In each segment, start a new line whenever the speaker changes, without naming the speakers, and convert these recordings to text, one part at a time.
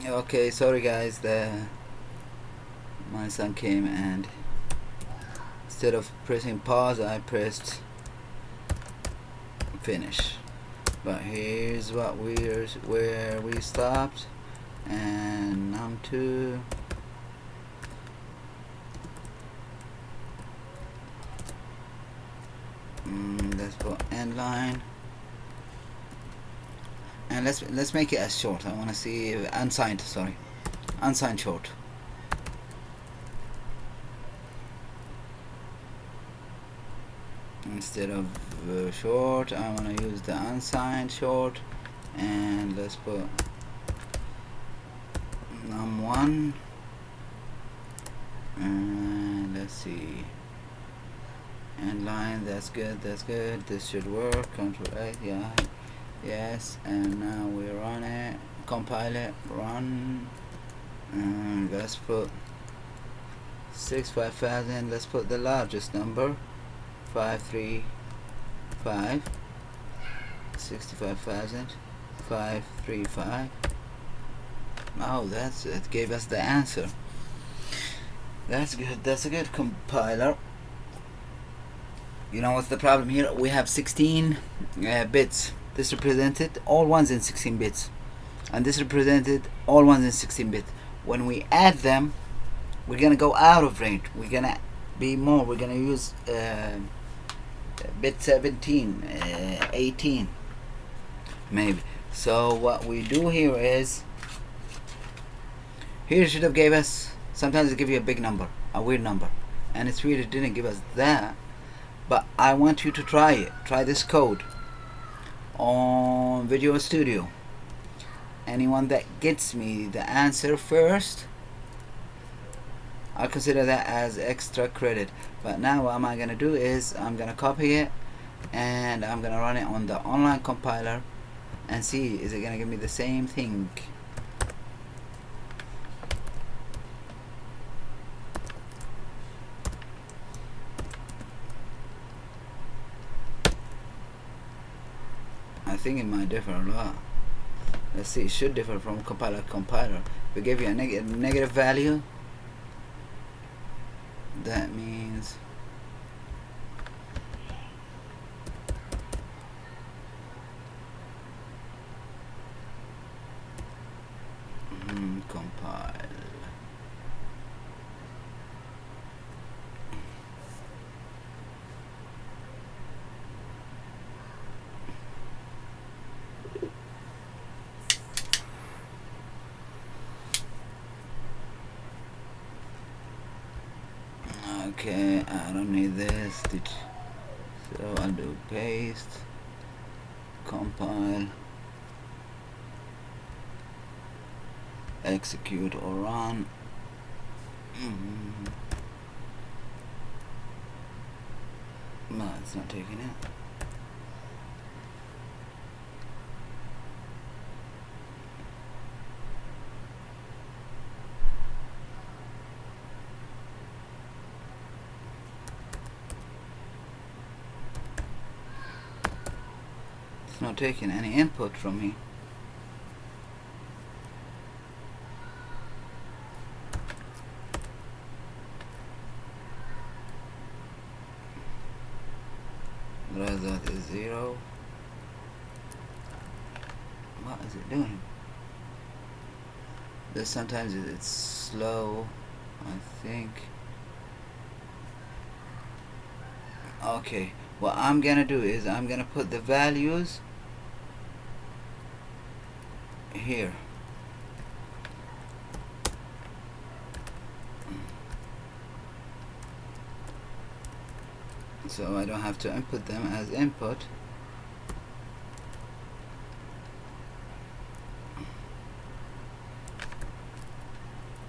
Okay, sorry guys, my son came and instead of pressing pause I pressed finish. But here's what where we stopped, and num2 let's put end line, and let's make it as short. I want to see unsigned short. Instead of short, I want to use the unsigned short, and let's put num1, and let's see, end line. That's good. This should work. Control A, yeah, yes. And now we run it, compile it, run, and let's put 65,000. Let's put the largest number, 535, 65,000, 535. Oh, that's it. Gave us the answer. That's good. That's a good compiler. You know what's the problem here? We have 16 bits. This represented all ones in 16 bits, and this represented all ones in 16 bits. When we add them, we're gonna go out of range. We're gonna be more. We're gonna use bit 17, 18 maybe. So what we do here is, here it should have gave us, sometimes it give you a big number, a weird number, and it's weird it didn't give us that. But I want you to try it. Try this code on Visual Studio. Anyone that gets me the answer first, I'll consider that as extra credit. But now what am I gonna do is I'm gonna copy it and I'm gonna run it on the online compiler and see, is it gonna give me the same thing? I think it might differ a lot. Let's see, it should differ from compiler to compiler. If we give you a negative value, that means compile. Okay, I don't need this, so I'll do paste, compile, execute or run. No, it's not taking it. It's not taking any input from me. Result is 0. What is it doing? There's sometimes it's slow, I think. Okay, what I'm gonna do is I'm gonna put the values here. So I don't have to input them as input.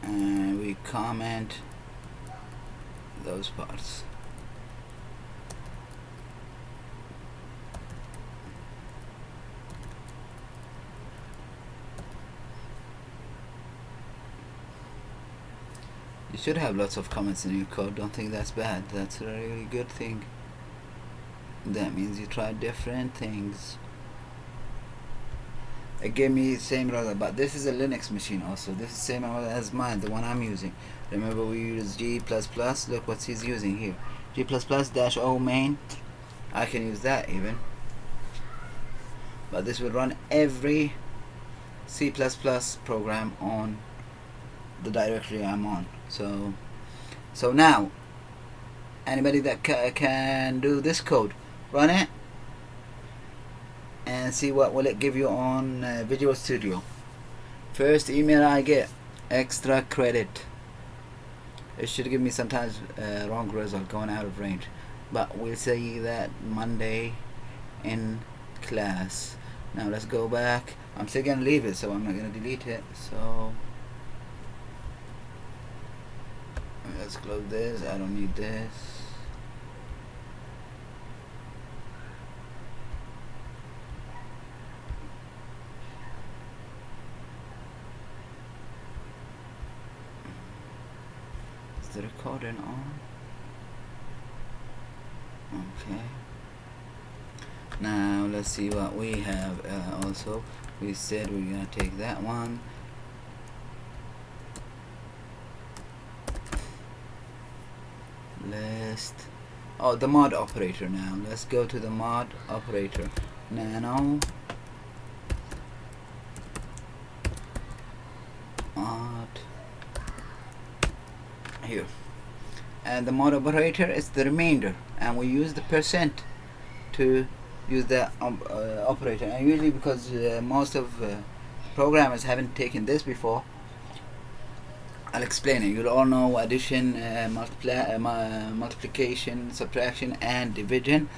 And we comment those parts. You should have lots of comments in your code. Don't think that's bad. That's a really good thing. That means you try different things. it gave me the same result. But this is a Linux machine also. This is the same as mine, the one I'm using. Remember we use G++. Look what he's using here, G++ -o main. I can use that even, but this will run every C++ program on the directory I'm on. So now anybody that can do this code, run it and see what will it give you on Visual Studio. First email I get, extra credit. It should give me sometimes wrong result, going out of range, but we'll say that Monday in class. Now let's go back. I'm still gonna leave it, so I'm not gonna delete it. So let's close this. I don't need this. Is the recording on? Okay. Now let's see what we have. Also, we said we're gonna take that one. List. Oh, the mod operator. Now let's go to the mod operator. Nano mod here, and the mod operator is the remainder, and we use the percent to use the operator. And usually, because most of programmers haven't taken this before, I'll explain it. You'll all know addition, multiplication, subtraction, and division.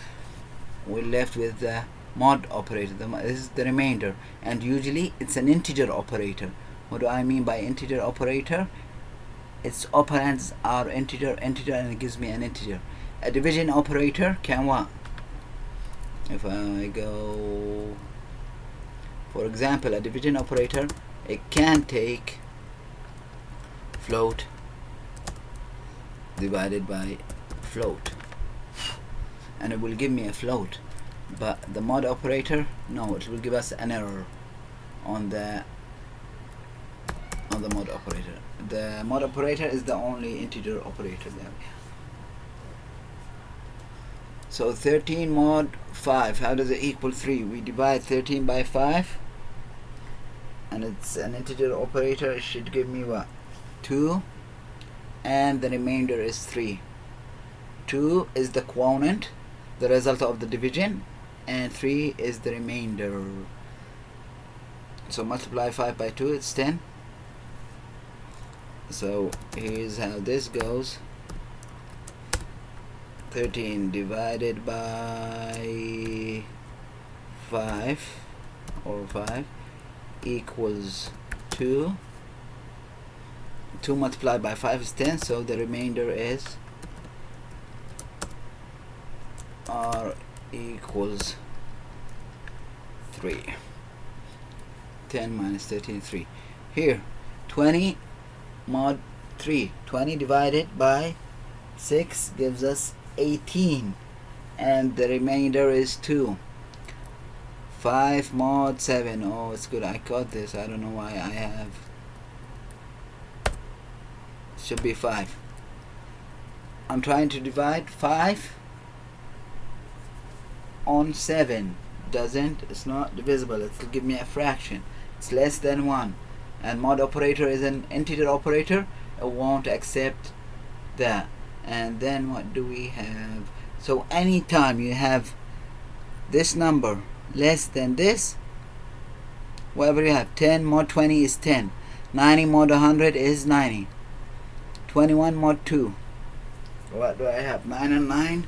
We're left with the mod operator. This is the remainder, and usually it's an integer operator. What do I mean by integer operator? Its operands are integer, and it gives me an integer. A division operator can what? If I go, for example, a division operator, it can take float divided by float, and it will give me a float. But the mod operator, no, it will give us an error on the mod operator. The mod operator is the only integer operator there. So 13 mod 5, how does it equal 3? We divide 13 by 5, and it's an integer operator. It should give me what? 2, and the remainder is 3. 2 is the quotient, the result of the division, and 3 is the remainder. So multiply 5 by 2, it's 10. So here's how this goes. 13 divided by 5 equals 2. 2 multiplied by 5 is 10, so the remainder is R equals 3. 10 minus 13, 3. Here, 20 mod 3. 20 divided by 6 gives us 18, and the remainder is 2. 5 mod 7. Oh, it's good, I caught this. I don't know why I have. Should be 5. I'm trying to divide 5 on 7. It's not divisible. It'll give me a fraction. It's less than 1. And mod operator is an integer operator. It won't accept that. And then what do we have? So anytime you have this number less than this, whatever you have, 10 mod 20 is 10, 90 mod 100 is 90, 21 mod 2, what do I have? 9 and 9,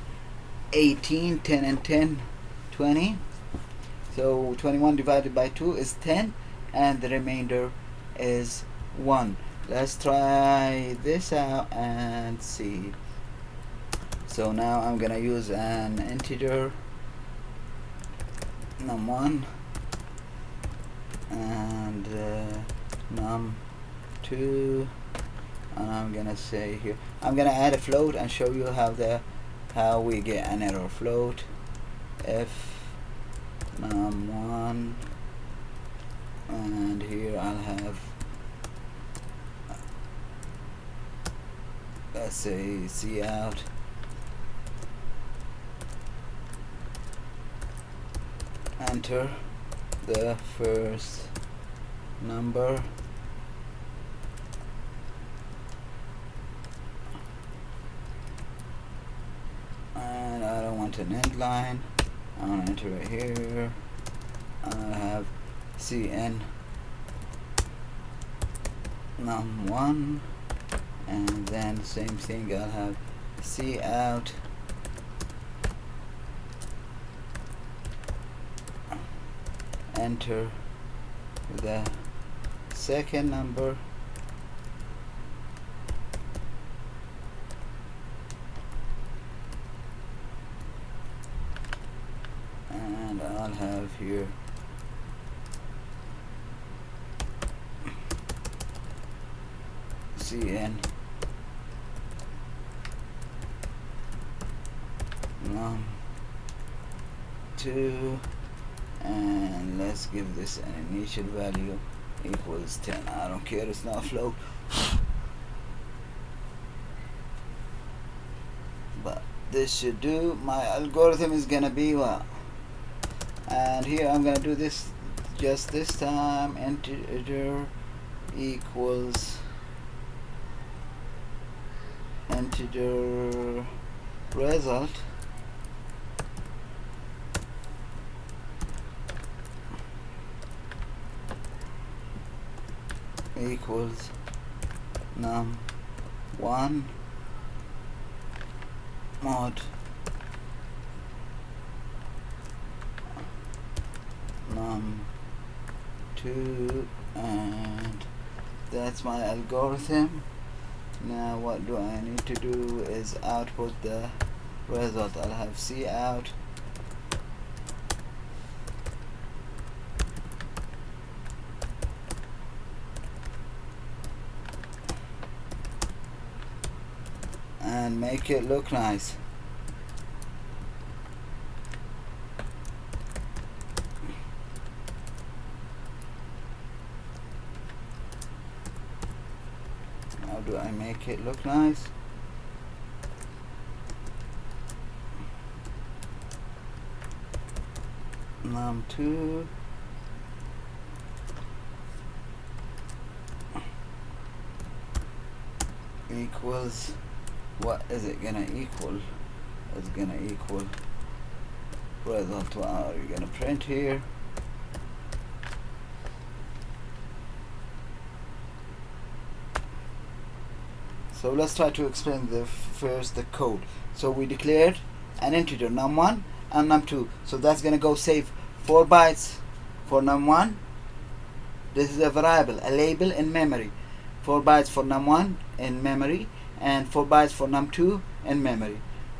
18, 10 and 10, 20. So 21 divided by 2 is 10, and the remainder is 1. Let's try this out and see. So now I'm gonna use an integer num1 and num2, and I'm gonna say here, I'm gonna add a float and show you how we get an error. Float if num1 and here I'll have, let's say, cout, enter the first number, and I don't want an end line, I want to enter it here. I'll have cn num1, and then same thing, I'll have cout enter the second number, and I'll have here cn num2, and let's give this an initial value equals 10. I don't care, it's not a float, but this should do. My algorithm is gonna be what, and here I'm gonna do this just this time, integer equals integer result equals num1 mod num2, and that's my algorithm. Now what do I need to do is output the result. I'll have cout and make it look nice. How do I make it look nice? num2 equals, what is it gonna equal? It's gonna equal result. What are you gonna print here? So let's try to explain first the code. So we declared an integer num1 and num2, so that's gonna go save 4 bytes for num1. This is a variable, a label in memory. 4 bytes for num1 in memory and 4 bytes for num2 in memory,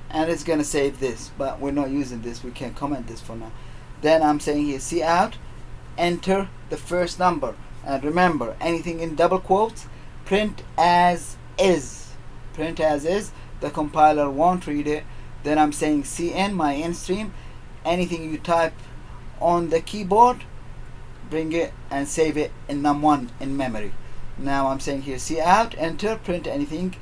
and it's gonna save this, but we're not using this, we can't comment this for now. Then I'm saying here cout enter the first number, and remember, anything in double quotes, print as is. Print as is, the compiler won't read it. Then I'm saying cn, my in stream, anything you type on the keyboard, bring it and save it in num1 in memory. Now I'm saying here cout enter, print anything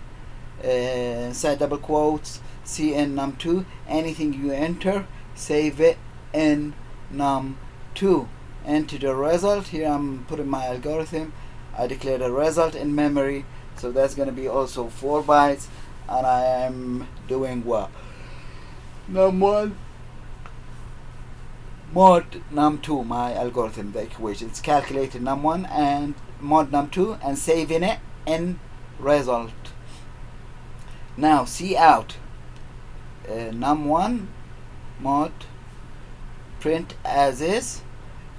inside double quotes, cn num2, anything you enter, save it in num2. Enter the result. Here I'm putting my algorithm. I declared a result in memory, so that's going to be also 4 bytes, and I am doing what? Num1 mod num2, my algorithm, the equation. It's calculated num1 and mod num2 and saving it in result. Now cout num1 mod print as is,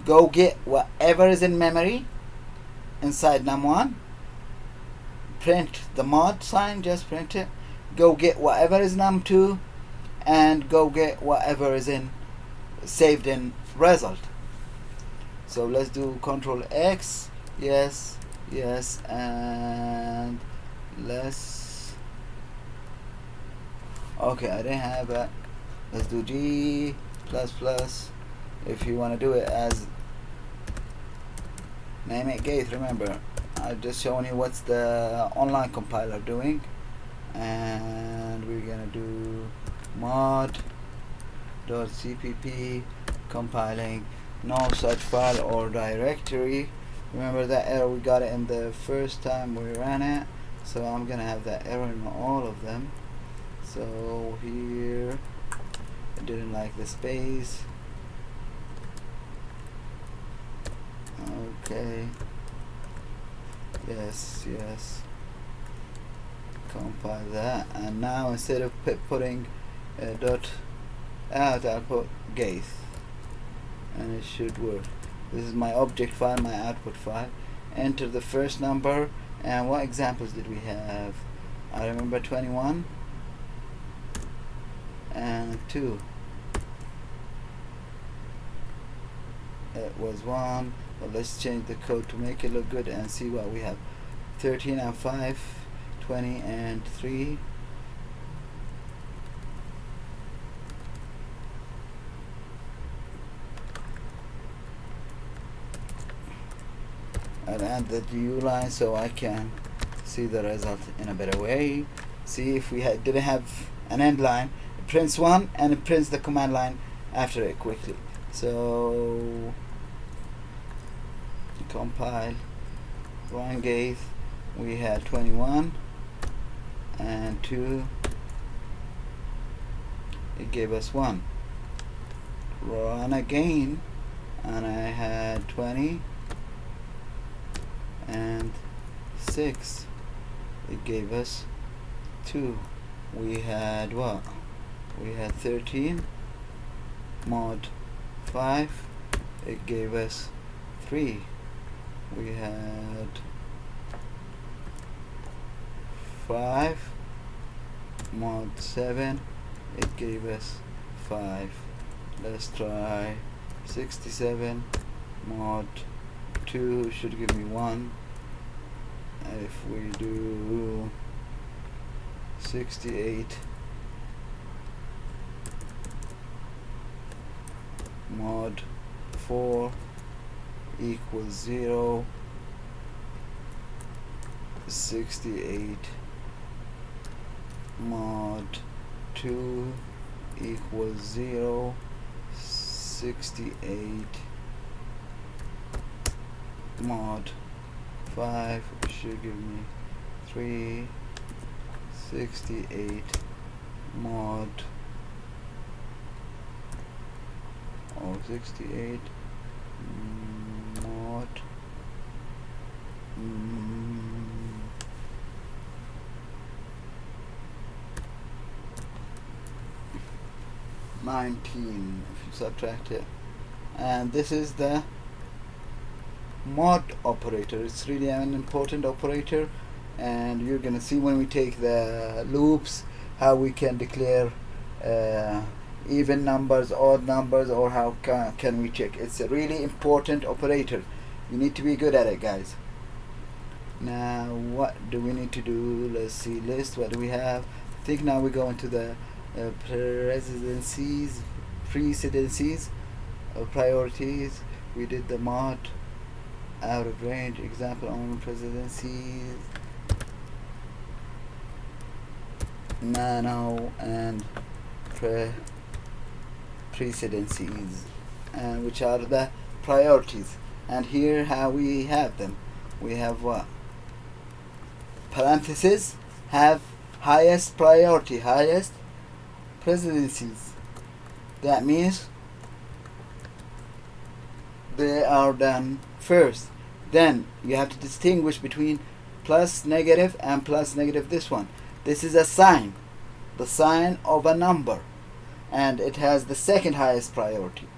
go get whatever is in memory inside num1, print the mod sign, just print it, go get whatever is num2, and go get whatever is in saved in result. So let's do Control X, yes, yes, and let's, okay, I didn't have it. Let's do G++. If you want to do it as name it Gaith. Remember, I just showing you what's the online compiler doing, and we're gonna do mod.cpp compiling no such file or directory. Remember that error, we got it in the first time we ran it, so I'm gonna have that error in all of them. So here I didn't like the space. Okay, yes, compile that, and now instead of putting dot out, I'll put Gaith, and it should work. This is my object file, my output file. Enter the first number, and what examples did we have? I remember 21 and 2. It was 1, but let's change the code to make it look good and see what we have. 13 and 5, 20 and 3. I'll add the DU line so I can see the result in a better way. See, if we didn't have an end line, it prints 1 and it prints the command line after it quickly. So compile, run Gaith. We had 21 and 2. It gave us 1. Run again, and I had 20 and 6. It gave us 2. We had what? We had 13 mod 5. It gave us 3. We had 5 mod 7. It gave us 5. Let's try 67 mod 2 should give me 1. If we do 68 mod 4 equals 0. 68 mod 2 equals 0. 68 mod 5 should give me 3. 68 mod 68 mod 19 if you subtract it. And this is the mod operator. It's really an important operator, and you're gonna see when we take the loops how we can declare even numbers, odd numbers, or how can we check. It's a really important operator. You need to be good at it, guys. Now what do we need to do? Let's see, list, what do we have? I think now we go into the precedences or priorities. We did the mod out of range example on precedences, nano, and precedences, and which are the priorities. And here how we have them. We have what? Parentheses have highest priority, highest precedences. That means they are done first. Then you have to distinguish between plus, negative, and plus, negative. This one, this is a sign, the sign of a number, and it has the second highest priority.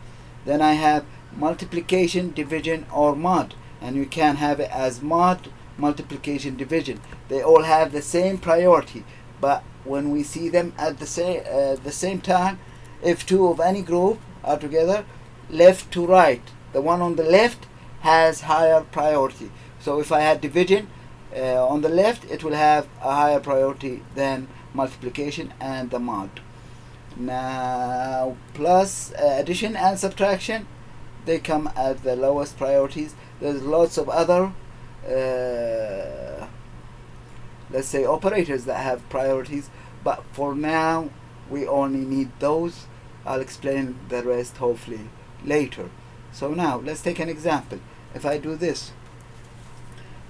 Then I have multiplication, division, or mod, and you can have it as mod, multiplication, division. They all have the same priority, but when we see them at the same time, if two of any group are together, left to right, the one on the left has higher priority. So if I had division on the left, it will have a higher priority than multiplication and the mod. Now plus, addition and subtraction, they come at the lowest priorities, There's lots of other let's say operators that have priorities, but for now we only need those. I'll explain the rest hopefully later. So now let's take an example. If I do this,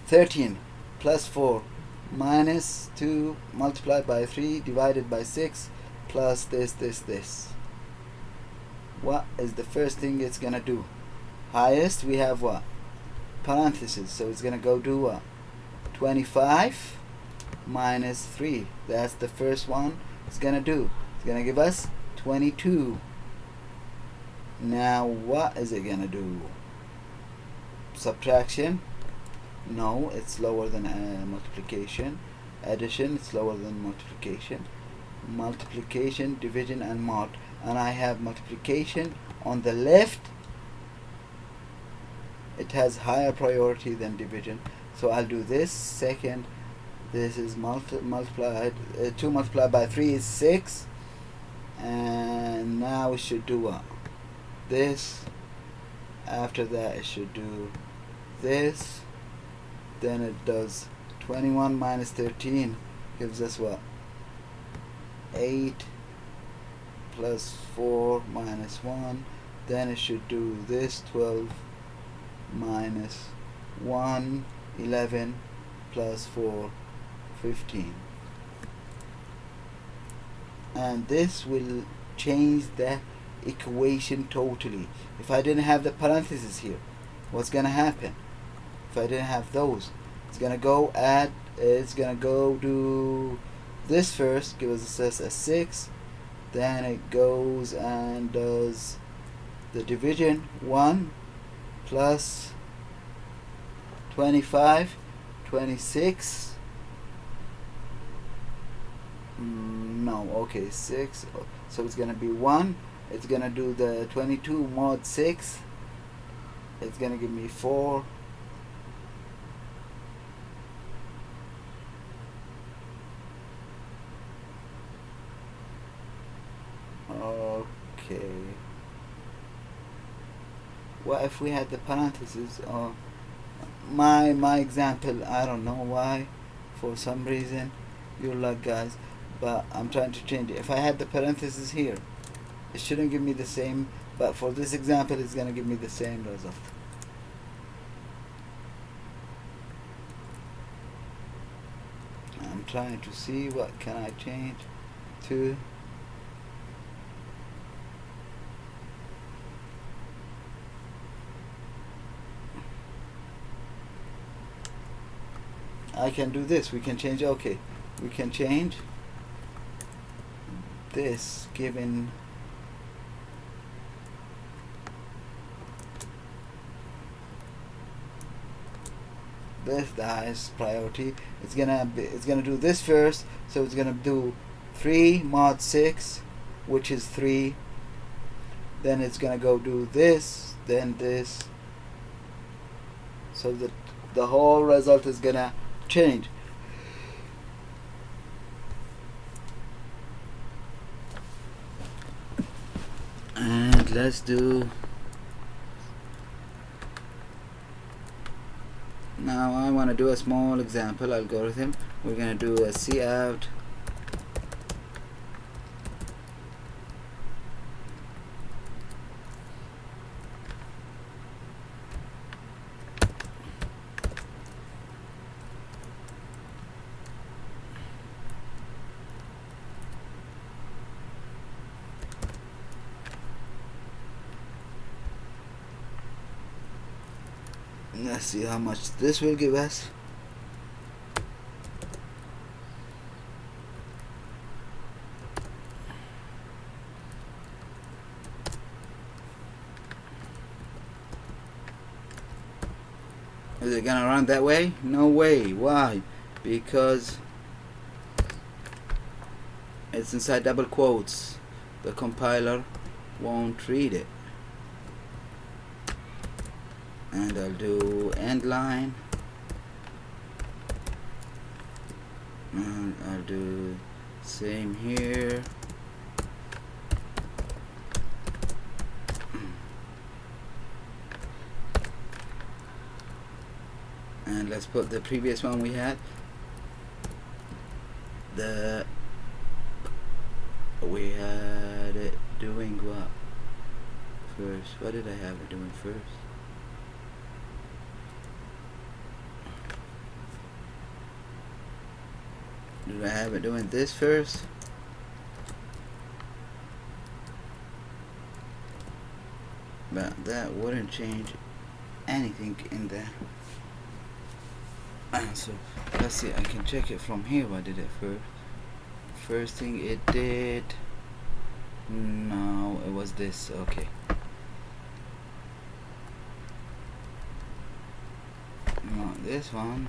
13 plus 4 minus 2 multiplied by 3 divided by 6 plus this. What is the first thing it's gonna do? Highest, we have what? Parentheses. So it's gonna go do what? 25 minus 3. That's the first one it's gonna do. It's gonna give us 22. Now what is it gonna do? Subtraction? No, it's lower than multiplication. Addition, it's lower than multiplication. Multiplication, division, and mod. And I have multiplication on the left. It has higher priority than division. So I'll do this second. This is multiplied. 2 multiplied by 3 is 6. And now we should do what? This. After that it should do this. Then it does 21 minus 13 gives us what? 8 plus 4 minus 1. Then it should do this, 12 minus 1, 11 plus 4, 15. And this will change the equation totally. If I didn't have the parentheses here, what's gonna happen? If I didn't have those, it's gonna go do this first, gives us a 6. Then it goes and does the division, 1 plus 25, 26. No, okay, 6. So it's gonna be 1. It's gonna do the 22 mod 6. It's gonna give me 4. Okay. What if we had the parentheses? My example, I don't know why, for some reason, you're luck guys, but I'm trying to change it. If I had the parentheses here, it shouldn't give me the same, but for this example it's gonna give me the same result. I'm trying to see what can I change to. I can do this. We can change. Okay, we can change this given this the highest priority. It's gonna do this first. So it's gonna do 3 mod 6, which is 3. Then it's gonna go do this, then this. So that the whole result is gonna change. And let's do, now I want to do a small example algorithm. We're going to do a cout let's see how much this will give us. Is it gonna run that way? No way. Why? Because it's inside double quotes. The compiler won't read it. And I'll do end line, and I'll do same here. And let's put the previous one we had. We had it doing what first? What did I have it doing first? Did I have it doing this first? But that wouldn't change anything in there. So let's see, I can check it from here. What did it first? First thing it did, no, it was this. Okay, not this one.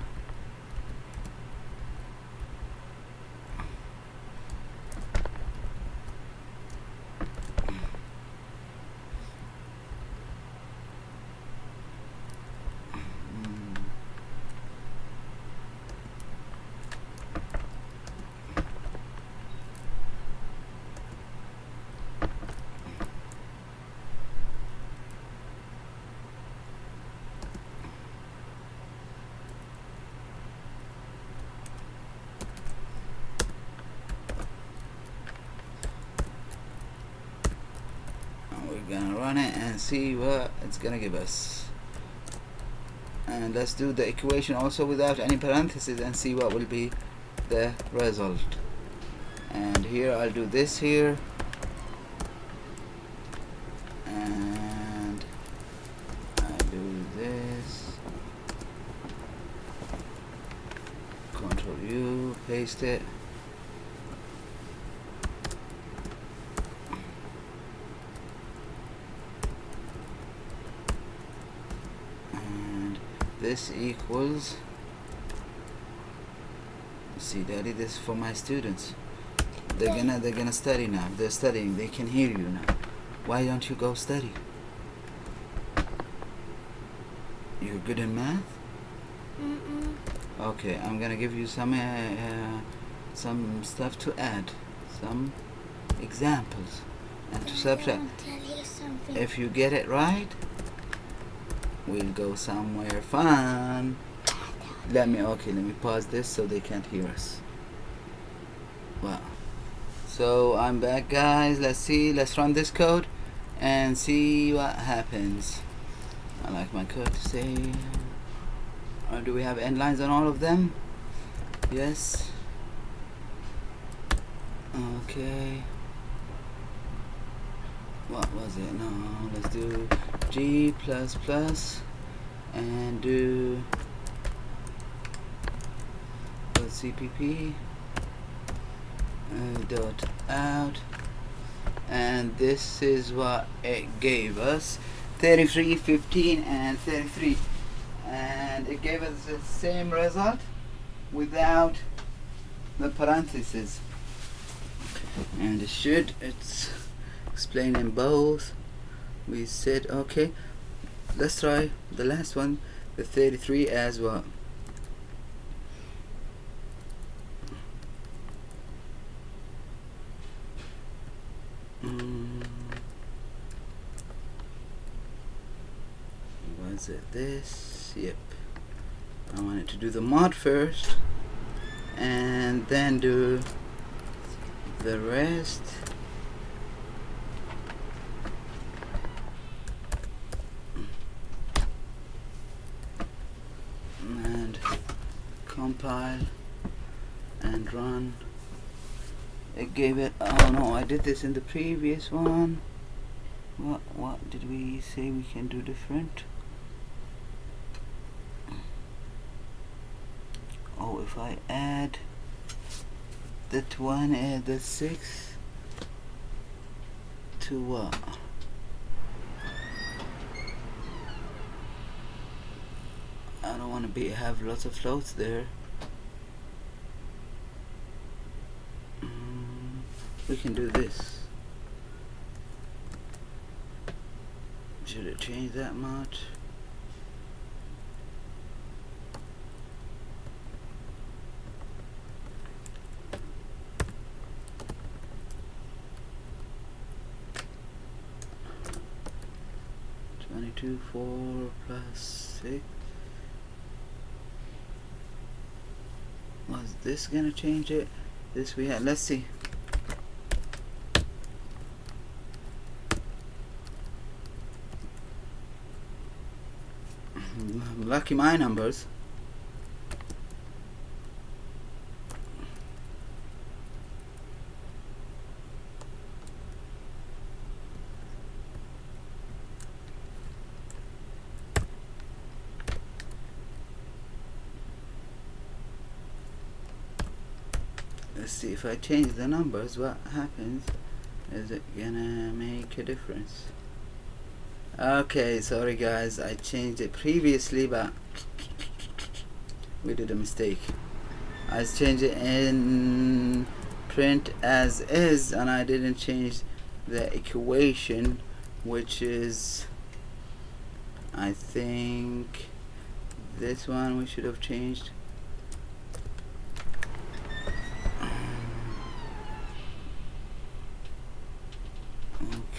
Gonna run it and see what it's gonna give us. And let's do the equation also without any parentheses and see what will be the result. And here I'll do this here, and I do this, Control U, paste it. This equals, see daddy, this is for my students. They're gonna study now. They're studying, they can hear you now. Why don't you go study? You're good in math? Okay, I'm gonna give you some stuff to add, some examples and to subtract. If you get it right, we'll go somewhere fun. Let me pause this so they can't hear us. Wow. So I'm back, guys. Let's see, let's run this code and see what happens. I like my code to say, or do we have end lines on all of them? Yes. Okay. What was it? No, let's do G++ and do .cpp dot out, and this is what it gave us: 33, 15 and 33, and it gave us the same result without the parentheses. And it's explaining both. We said okay, let's try the last one, the 33 as well. Was it this? Yep. I wanted to do the mod first and then do the rest. And compile and run. It gave it, oh no, I did this in the previous one. What did we say we can do different? Oh, if I add that one, add the 6 to what? I don't want to have lots of floats there. We can do this. Should it change that much? Two 4 plus 6. Was this gonna change it? This we had. Let's see. Lucky my numbers. Let's see if I change the numbers, what happens? Is it gonna make a difference? Okay, sorry guys, I changed it previously, but we did a mistake. I changed it in print as is, and I didn't change the equation, which is, I think, this one we should have changed.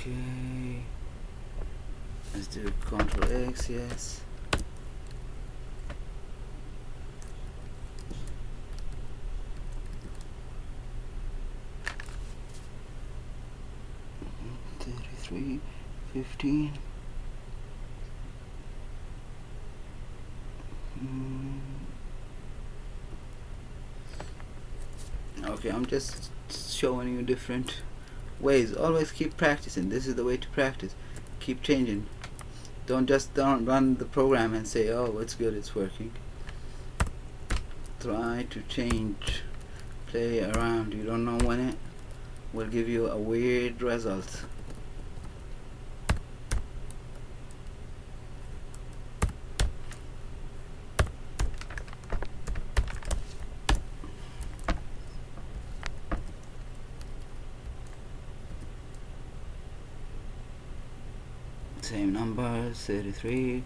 Okay, let's do Ctrl X, yes. $33.15. Okay, I'm just showing you different ways. Always keep practicing. This is the way to practice. Keep changing. Don't run the program and say, oh, it's good, it's working. Try to change, play around. You don't know when it will give you a weird result. Same numbers, 33.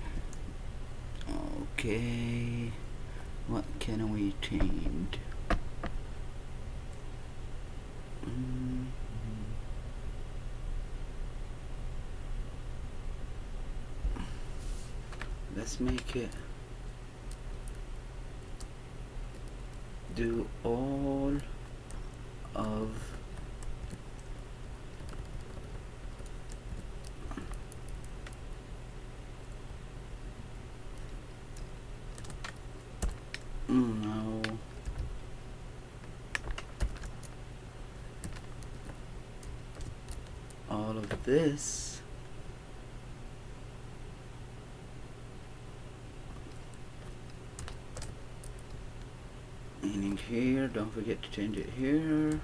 Okay, what can we change? Let's make it do all of no. All of this. Meaning here, don't forget to change it here.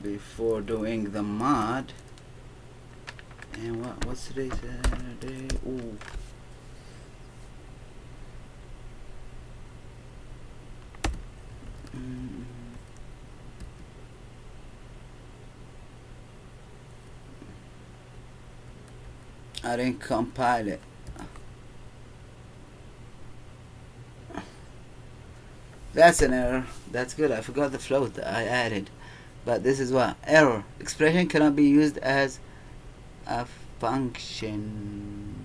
Before doing the mod. And what's today's Saturday? Ooh. I didn't compile it. That's an error. That's good. I forgot the float that I added. But this is what? Error. Expression cannot be used as a function.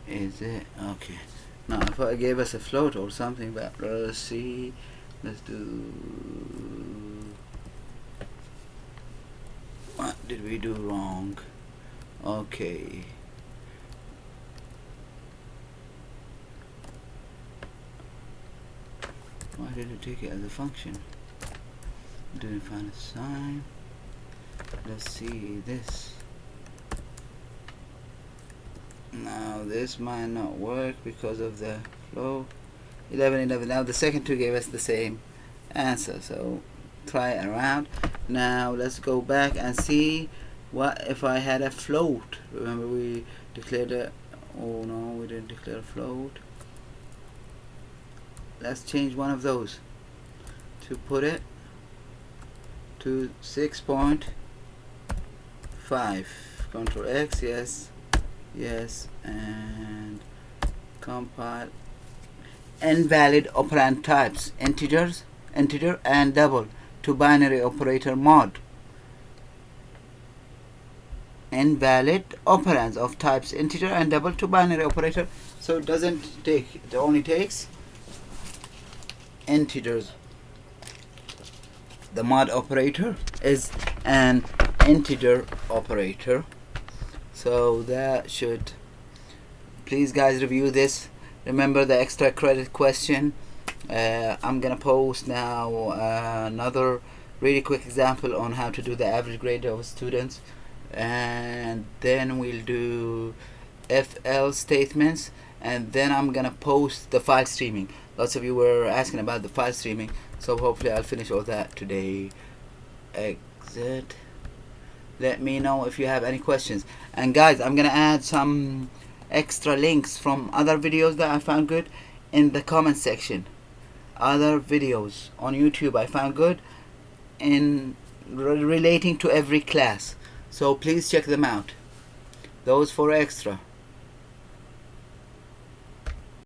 Is it? Okay. Now I thought it gave us a float or something, but let's see. Let's do... What did we do wrong? Okay. Why did it take it as a function? Didn't find a sign. Let's see this. Now this might not work because of the flow. 11. Now the second two gave us the same answer, so try it around. Now let's go back and see what if I had a float. Remember we declared a... Oh no, we didn't declare a float. Let's change one of those to put it to 6.5. Ctrl X, yes, yes, and compile. Invalid operand types: integer and double, to binary operator mod. invalid operands of types integer and double to binary operator. So it doesn't take, it only takes integers. The mod operator is an integer operator. So that should, please guys review this. Remember the extra credit question. I'm gonna post now another really quick example on how to do the average grade of students, and then we'll do if else statements, and then I'm gonna post the file streaming. Lots of you were asking about the file streaming, so hopefully I'll finish all that today. Exit. Let me know if you have any questions. And guys, I'm gonna add some extra links from other videos that I found good in the comment section. Other videos on YouTube I found good in relating to every class, so please check them out. Those for extra.